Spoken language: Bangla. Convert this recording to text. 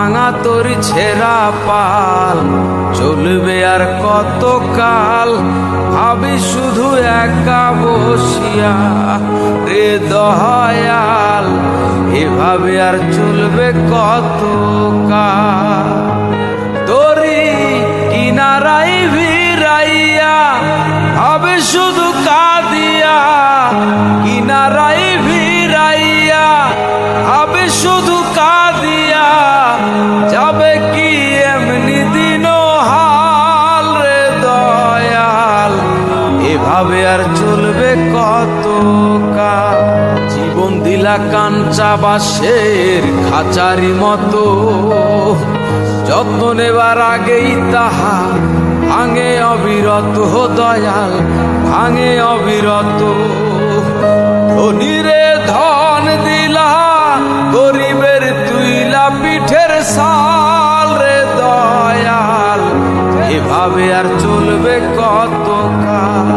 ভাঙা তোর ছেঁড়া পাল চলবে আর কত কাল, ভাবি শুধু একা বসিয়া রে দয়াল, এভাবে আর চলবে কত কাল। তোরি কিনারাই ভিড়াইয়া ভাবে শুধু কাঁদিয়া, কিনারাই ভিড়াইয়া ভাবে শুধু কাঁদিয়া, যাবে কি এমনি দিন হাল রে দয়াল, এভাবে আর চলবে কত কাল। জীবন দিলা কাঞ্চা বাঁশের খাঁচারি মতো, যত্ন নেবার আগেই তাহা ভাঙে অবিরত দয়াল, ভাঙে অবিরত। ধনীরে ধন দিলা, গরিবের তুইলা পিঠের সাল রে দয়াল, এভাবে আর চলবে কত কাল।